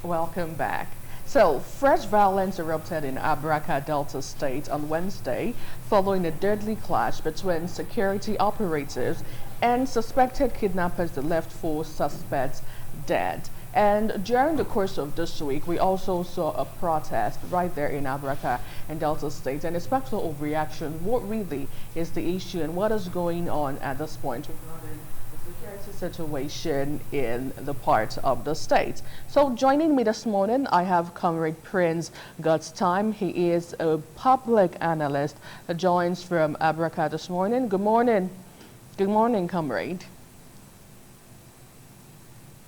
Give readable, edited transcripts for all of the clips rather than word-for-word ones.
Welcome back. So, fresh violence erupted in Abraka, Delta State on Wednesday following a deadly clash between security operatives and suspected kidnappers that left four suspects dead. And during the course of this week, we also saw a protest right there in Abraka and Delta State. And a spectacle of reaction. What really is the issue and what is going on at this point regarding the security situation in the part of the state? So joining me this morning, I have Comrade Prince God's Time. He is a public analyst that joins from Abraka this morning. Good morning. Good morning, Comrade.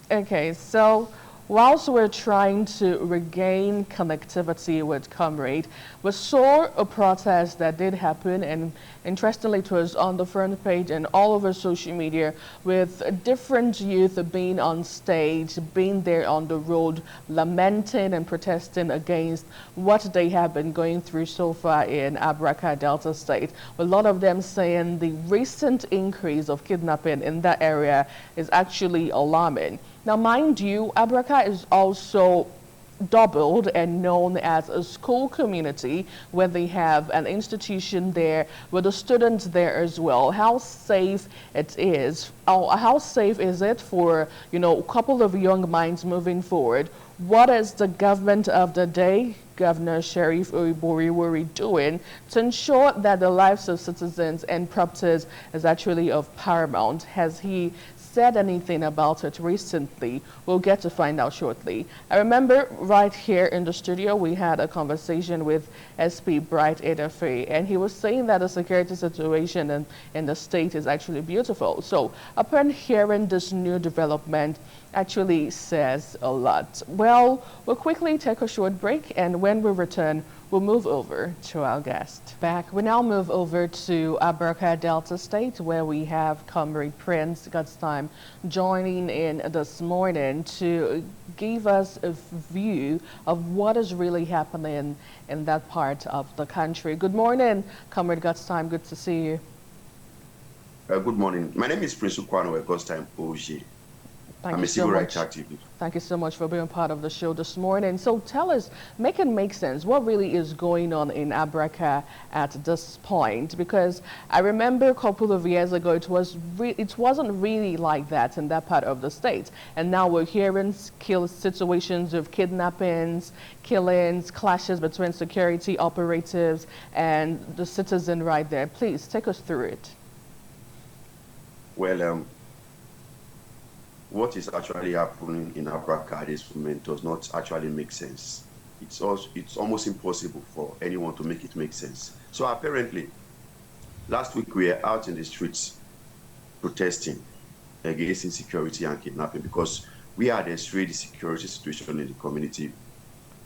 Okay, so whilst we're trying to regain connectivity with Comrade, we saw a protest that did happen, and interestingly it was on the front page and all over social media with different youth being on stage, being there on the road, lamenting and protesting against what they have been going through so far in Abraka Delta State. A lot of them saying the recent increase of kidnapping in that area is actually alarming. Now, mind you, Abraka is also doubled and known as a school community where they have an institution there with the students there as well. How safe it is, how safe is it for, a couple of young minds moving forward? What is the government of the day, Governor Sheriff Oiboriwori, doing to ensure that the lives of citizens and properties is actually of paramount? Has he said anything about it recently? We'll get to find out shortly. I remember right here in the studio we had a conversation with SP Bright Edafe, and he was saying that the security situation in the state is actually beautiful. So upon hearing this new development, actually says a lot. Well, we'll quickly take a short break, and when we return, we'll move over to our guest. Back, we now move over to Abraka Delta State, where we have Comrade Prince God's Time joining in this morning to give us a view of what is really happening in that part of the country. Good morning, Comrade God's Time. Good to see you. Good morning. My name is Prince Ukwano God's Time OG. I'm a civil rights activist. Thank you so much for being part of the show this morning. So tell us, make it make sense, what really is going on in Abraka at this point? Because I remember a couple of years ago, it wasn't really like that in that part of the state. And now we're hearing situations of kidnappings, killings, clashes between security operatives and the citizen right there. Please take us through it. Well, what is actually happening in Abraka at this moment does not actually make sense. It's almost impossible for anyone to make it make sense. So apparently, last week we were out in the streets protesting against insecurity and kidnapping because we had a strange security situation in the community.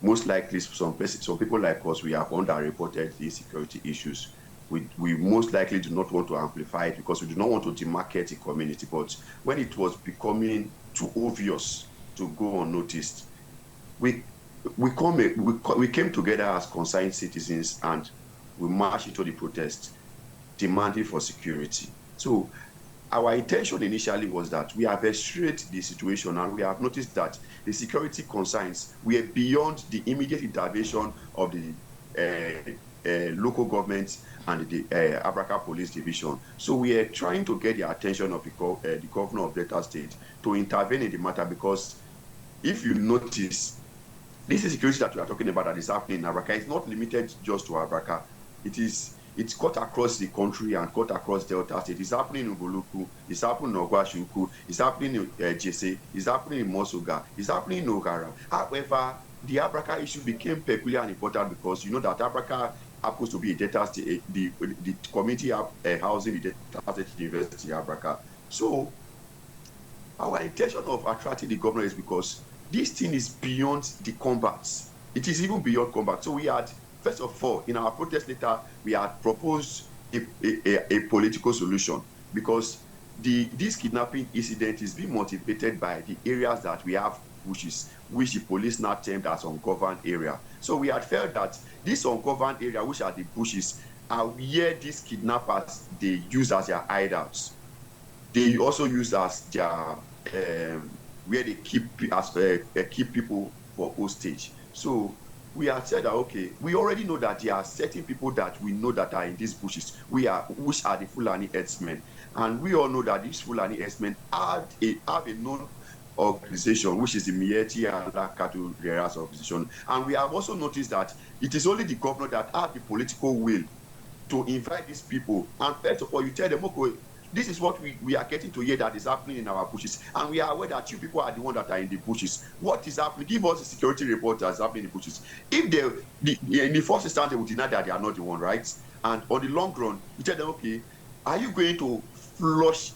Most likely, some people like us, we have underreported the insecurity issues. We most likely do not want to amplify it because we do not want to demarcate the community. But when it was becoming too obvious to go unnoticed, we came together as concerned citizens and we marched into the protest, demanding for security. So our intention initially was that we have evaluated the situation and we have noticed that the security concerns were beyond the immediate intervention of the local government and the Abraka Police Division. So we are trying to get the attention of the governor of Delta State to intervene in the matter, because if you notice, this is security that we are talking about that is happening in Abraka. It's not limited just to Abraka. It's cut across the country and cut across Delta State. It's happening in Buluku, it's happening in Ogwashuku, it's happening in Jese, it's happening in Mosoga, it's happening in Ogara. However, the Abraka issue became peculiar and important because you know that Abraka happens to be a Delta State, the community housing the Delta State University, Abraka. So our intention of attracting the governor is because this thing is beyond the combat. It is even beyond combat. So we had, first of all, in our protest letter, we had proposed a political solution because this kidnapping incident is being motivated by the areas that we have which the police now termed as ungoverned area. So we had felt that this ungoverned area, which are the bushes, are where these kidnappers they use as their hideouts. They also use as their where they keep people for hostage. So we have said that, okay, we already know that there are certain people that we know that are in these bushes, which are the Fulani herdsmen. And we all know that these Fulani herdsmen have a known organization, which is the Mieti and Cattle Rearers Organization. And we have also noticed that it is only the governor that have the political will to invite these people. And first of all, you tell them, okay, this is what we are getting to hear that is happening in our bushes. And we are aware that you people are the ones that are in the bushes. What is happening? Give us a security report that's happening in the bushes. If in the first instance, they will deny that they are not the one, right? And on the long run, you tell them, okay, are you going to flush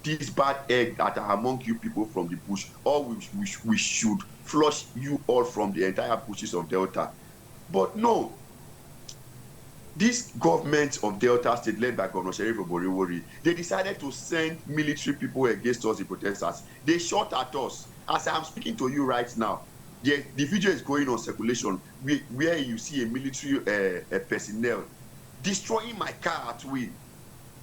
these bad eggs that are among you people from the bush, or we should flush you all from the entire bushes of Delta? But no, this government of Delta State, led by Governor Sheriff Oboriwori, they decided to send military people against us, the protesters. They shot at us. As I'm speaking to you right now, the video is going on circulation where you see a military personnel destroying my car at will.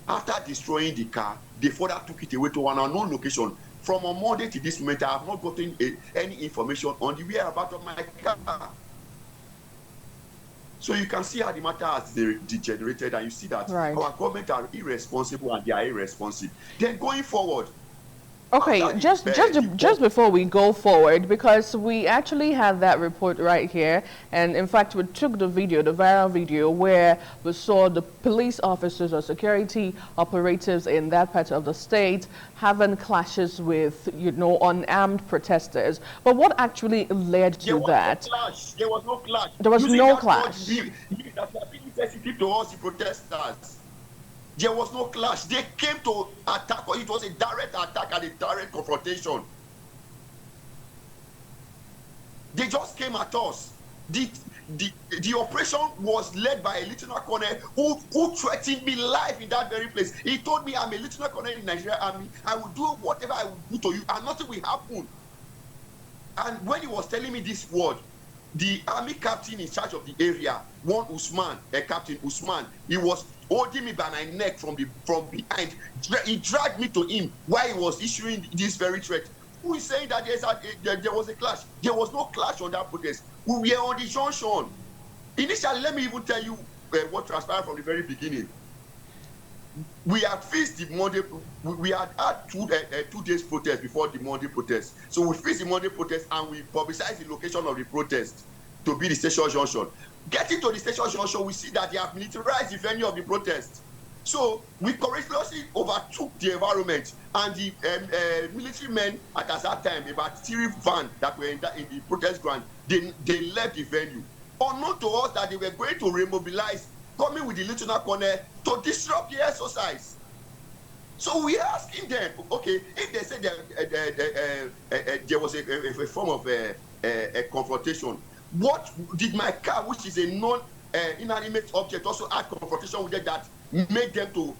After destroying the car, they further took it away to an unknown location. From on Monday to this moment, I have not gotten any information on the whereabouts of my car. So you can see how the matter has degenerated, and you see that our government are irresponsible and they are irresponsive. Then going forward, okay, just before we go forward, because we actually have that report right here, and in fact we took the viral video where we saw the police officers or security operatives in that part of the state having clashes with, unarmed protesters. But what actually led to that? There was no clash. There was no clash. To us, the protesters. There was no clash. They came to attack. It was a direct attack and a direct confrontation. They just came at us. The operation was led by a lieutenant colonel who threatened me live in that very place. He told me, I'm a lieutenant colonel in the Nigerian Army. I will do whatever I will do to you, and nothing will happen. And when he was telling me this word, the army captain in charge of the area, Captain Usman, he was holding me by my neck from behind. He dragged me to him while he was issuing this very threat. Who is saying that there was a clash? There was no clash on that protest. We were on the junction. Initially, let me even tell you what transpired from the very beginning. We had fixed the Monday. We had 2 days protest before the Monday protest. So we fixed the Monday protest and we publicized the location of the protest to be the station junction. Getting to the station junction, we see that they have militarized the venue of the protest. So we courageously overtook the environment, and the military men at that time, about 3 vans that were in the protest ground, they left the venue. Unknown to us that they were going to remobilize, coming with the lieutenant colonel to disrupt the exercise. So we are asking them, okay, if they said there was a form of a confrontation, what did my car, which is a non-inanimate object, also add confrontation with it that made them to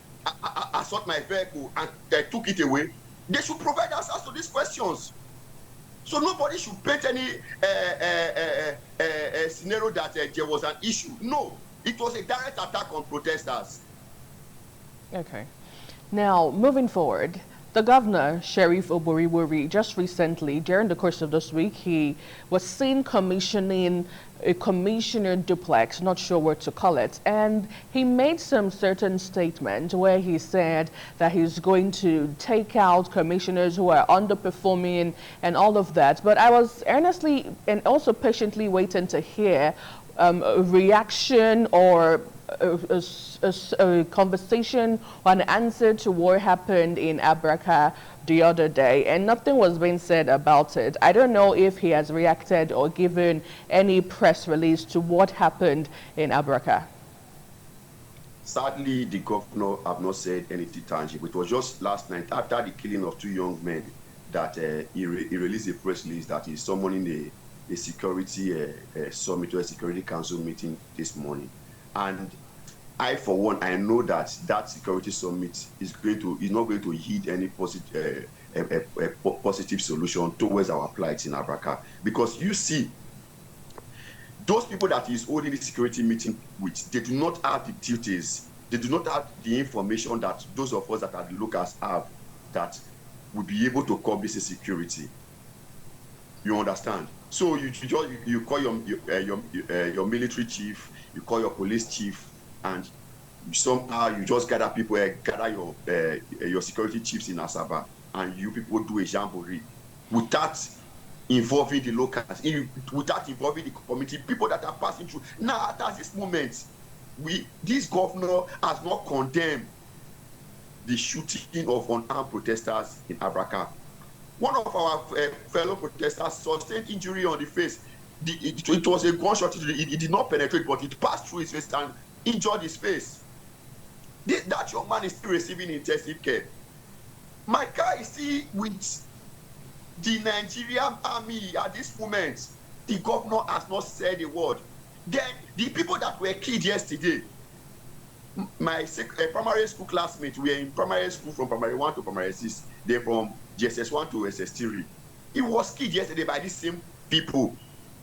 assault my vehicle and took it away? They should provide answers to these questions. So nobody should paint any scenario that there was an issue. No, it was a direct attack on protesters. Okay. Now, moving forward, the governor, Sheriff Oboriwori, just recently, during the course of this week, he was seen commissioning a commissioner duplex, not sure what to call it, and he made some certain statement where he said that he's going to take out commissioners who are underperforming and all of that. But I was earnestly and also patiently waiting to hear a reaction or a conversation or an answer to what happened in Abraka the other day, and nothing was being said about it. I don't know if he has reacted or given any press release to what happened in Abraka. Sadly, the governor have not said anything tangible. It was just last night, after the killing of 2 young men, that he released a press release that he's summoning a security summit or a security council meeting this morning. And I, for one, I know that security summit is not going to yield any positive solution towards our plight in Abraka. Because you see, those people that he's holding the security meeting with, they do not have the duties, they do not have the information that those of us that are the locals have, that will be able to curb this security. You understand? So you call your military chief, you call your police chief, and somehow you just gather people, gather your security chiefs in Asaba, and you people do a jamboree without involving the locals, without involving the community, people that are passing through. Now, at this moment, this governor has not condemned the shooting of unarmed protesters in Abraka. One of our fellow protesters sustained injury on the face. It was a gunshot. It did not penetrate, but it passed through his face and injured his face. That young man is still receiving intensive care. My car is still with the Nigerian army at this moment. The governor has not said a word. Then the people that were killed yesterday, my primary school classmates, we were in primary school from primary 1 to primary 6. They're from GSS 1 to SS3. It was killed yesterday by these same people.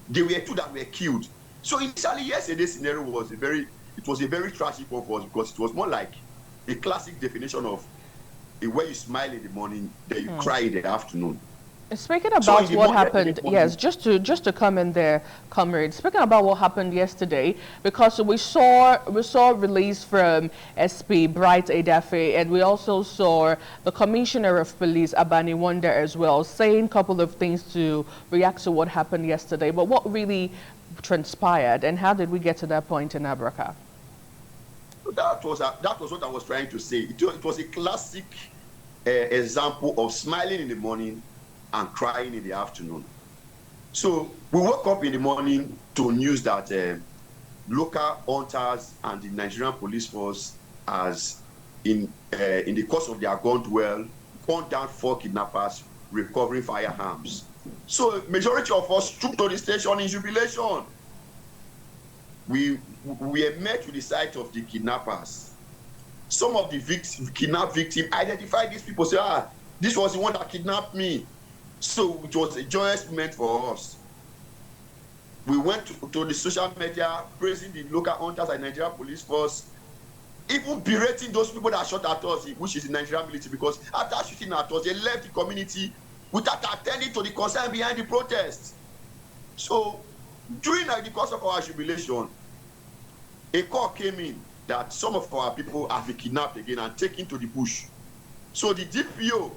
There were 2 that were killed. So initially, yesterday's scenario was a very tragic one for us, because it was more like a classic definition of where you smile in the morning, then you cry in the afternoon. Speaking about what happened, yes, just to come in there, comrade. Speaking about what happened yesterday, because we saw release from SP Bright Edafe, and we also saw the Commissioner of Police Abani Wonder as well, saying a couple of things to react to what happened yesterday. But what really transpired, and how did we get to that point in Abraka? That was what I was trying to say. It was a classic example of smiling in the morning and crying in the afternoon. So we woke up in the morning to news that local hunters and the Nigerian police force has, in the course of their gunned down 4 kidnappers recovering firearms. So majority of us trooped to the station in jubilation. We were met with the sight of the kidnappers. Some of the kidnapped victims identified these people, say, this was the one that kidnapped me. So it was a joyous moment for us. We went to the social media praising the local hunters and Nigerian police force, even berating those people that shot at us, which is the Nigerian military, because after shooting at us, they left the community without attending to the concern behind the protest. So during the course of our jubilation, a call came in that some of our people have been kidnapped again and taken to the bush. So the DPO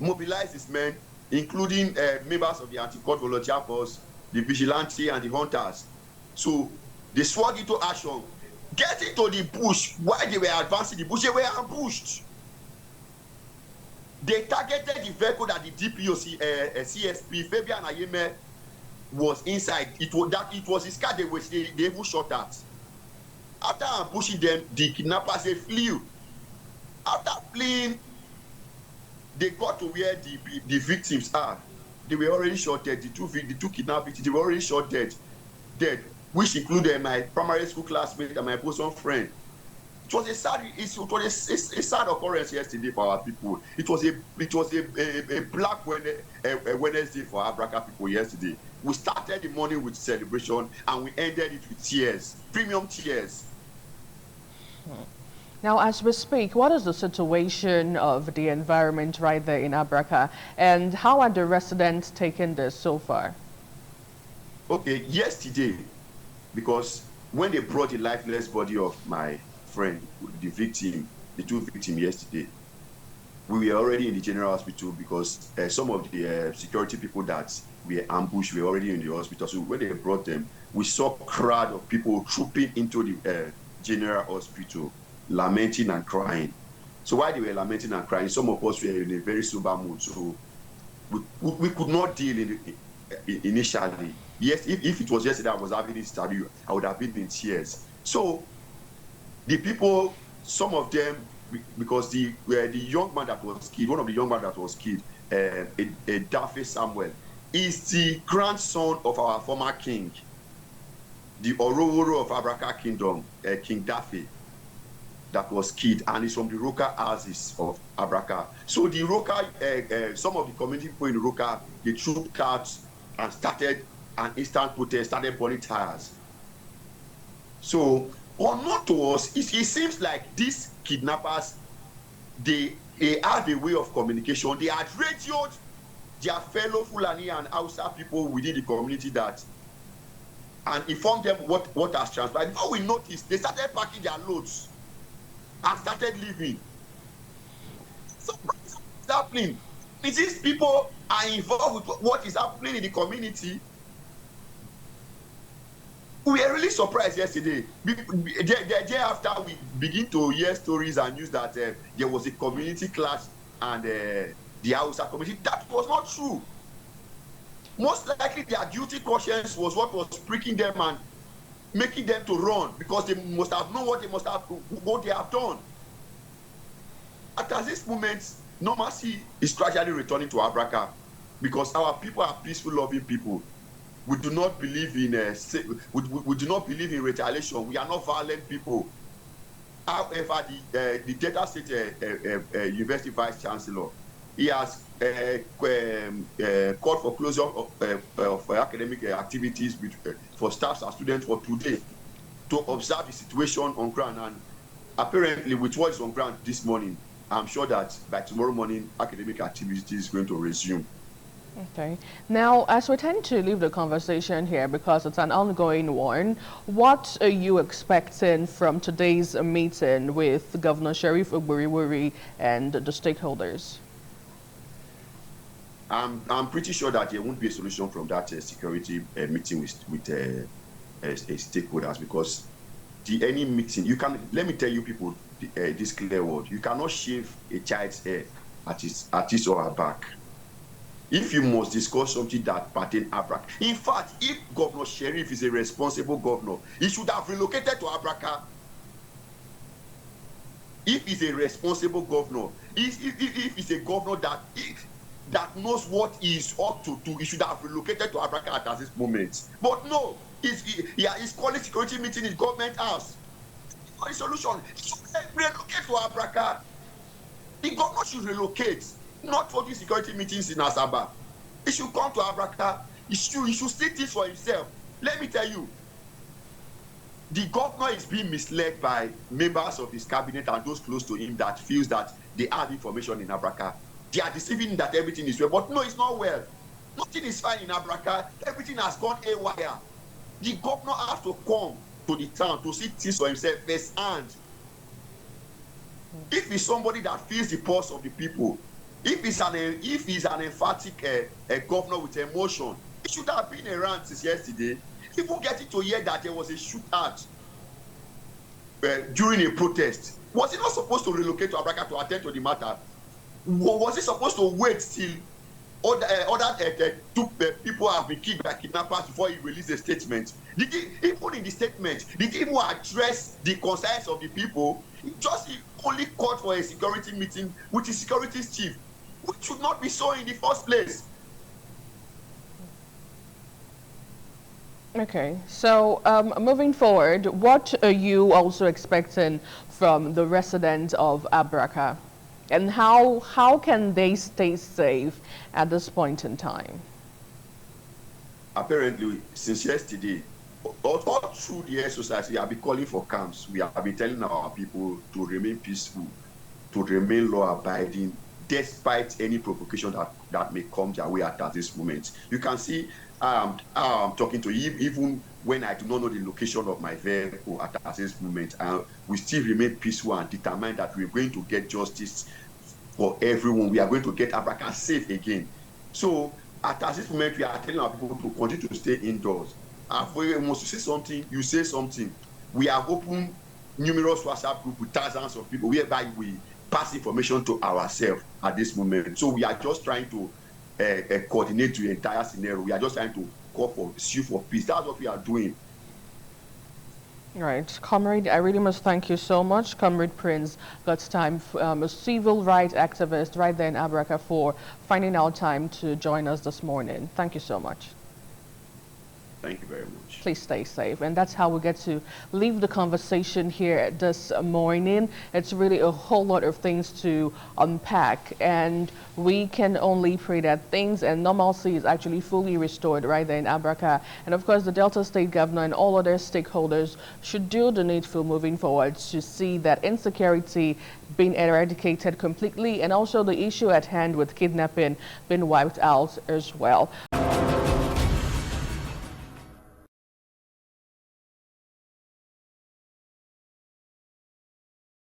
mobilized his men, including members of the anti-court volunteer force, the vigilante and the hunters. So they swung into action. Getting to the bush, while they were advancing the bush, they were ambushed. They targeted the vehicle that the DPO CSP, Fabian Ayeme, was inside. It was his car they even shot at. After ambushing them, the kidnappers, they flew. After fleeing, they got to where the victims are. They were already shot dead. The two kidnapped victims, they were already shot dead, which included my primary school classmate and my bosom friend. It was a sad occurrence yesterday for our people. It was a black Wednesday for Abraka people yesterday. We started the morning with celebration and we ended it with tears, premium tears. Now, as we speak, what is the situation of the environment right there in Abraka, and how are the residents taking this so far? Okay, yesterday, because when they brought the lifeless body of my friend, the two victims yesterday, we were already in the general hospital because some of the security people that were ambushed were already in the hospital. So when they brought them, we saw a crowd of people trooping into the general hospital, lamenting and crying. So while they were lamenting and crying, some of us were in a very sober mood. So we could not deal initially. Yes, if it was yesterday I was having this interview, I would have been in tears. So the people, some of them, because the young man that was killed, one of the young men that was killed, Dafe Samuel, is the grandson of our former king, the Oroworo of Abraka Kingdom, King Dafe, that was killed, and is from the Roka houses of Abraka. So the Roka, some of the community people in the Roka, they trooped out and started an instant protest, started burning tires. So, unknown to us, it seems like these kidnappers, they have a way of communication. They had radioed their fellow Fulani and Hausa people within the community that, and inform them what has transpired. Before we noticed, they started packing their loads and started leaving. So what is happening? These people are involved with what is happening in the community. We were really surprised yesterday. Day after we begin to hear stories and news that there was a community clash and the Hausa community. That was not true. Most likely their guilty conscience was what was pricking them and making them to run, because they must have known what they have done. At this moment, normalcy is gradually returning to Abraka, because our people are peaceful, loving people. We do not believe in we do not believe in retaliation. We are not violent people. However, the Delta State University Vice Chancellor, he has called for closure of academic activities for staff and students for today to observe the situation on ground. And apparently, with what is on ground this morning, I'm sure that by tomorrow morning, academic activity is going to resume. Okay. Now, as we tend to leave the conversation here because it's an ongoing one, what are you expecting from today's meeting with Governor Sheriff Ogburiwori and the stakeholders? I'm pretty sure that there won't be a solution from that security meeting with stakeholders, because any meeting, you can, let me tell you people this clear word, you cannot shave a child's hair at his or her back. If you must discuss something that pertains Abraka. In fact, if Governor Sheriff is a responsible governor, he should have relocated to Abraka. If he's a responsible governor, if he's a governor that knows what he is up to do, he should have relocated to Abraka at this moment. But no, he's calling security meeting in government house. For the solution, he should relocate to Abraka. The governor should relocate. Not for these security meetings in Asaba. He should come to Abraka. He should see things for himself. Let me tell you, the governor is being misled by members of his cabinet and those close to him that feels that they have information in Abraka. They are deceiving that everything is well, but no, it's not well. Nothing is fine in Abraka. Everything has gone haywire. The governor has to come to the town to see things for himself firsthand. If he's somebody that feels the pulse of the people, if he's an emphatic governor with emotion, he should have been around since yesterday. People getting to hear that there was a shootout during a protest. Was he not supposed to relocate to Abraka to attend to the matter? Was he supposed to wait till other people have been killed by kidnappers before he released a statement? Did he, even in the statement, did he even address the concerns of the people? He only called for a security meeting with the security chief, which should not be so in the first place. Okay, so moving forward, what are you also expecting from the residents of Abraka? And how can they stay safe at this point in time? Apparently, since yesterday, all through the exercise, we have been calling for camps. We have been telling our people to remain peaceful, to remain law-abiding, despite any provocation that may come their way at this moment. You can see I'm talking to you, even when I do not know the location of my vehicle at this moment. We still remain peaceful and determined that we're going to get justice for everyone. We are going to get Abraka safe again. So at this moment, we are telling our people to continue to stay indoors. And if you want to say something, you say something. We have opened numerous WhatsApp groups with thousands of people whereby we pass information to ourselves at this moment. So we are just trying to coordinate the entire scenario. We are just trying to call for sue for peace. That's what we are doing. Right, Comrade, I really must thank you so much. Comrade Prince got time, a civil rights activist right there in Abraka, for finding out time to join us this morning. Thank you so much. Thank you very much. Please stay safe. And that's how we get to leave the conversation here this morning. It's really a whole lot of things to unpack, and we can only pray that things and normalcy is actually fully restored right there in Abraka. And of course, the Delta State Governor and all other stakeholders should do the needful moving forward to see that insecurity being eradicated completely, and also the issue at hand with kidnapping being wiped out as well.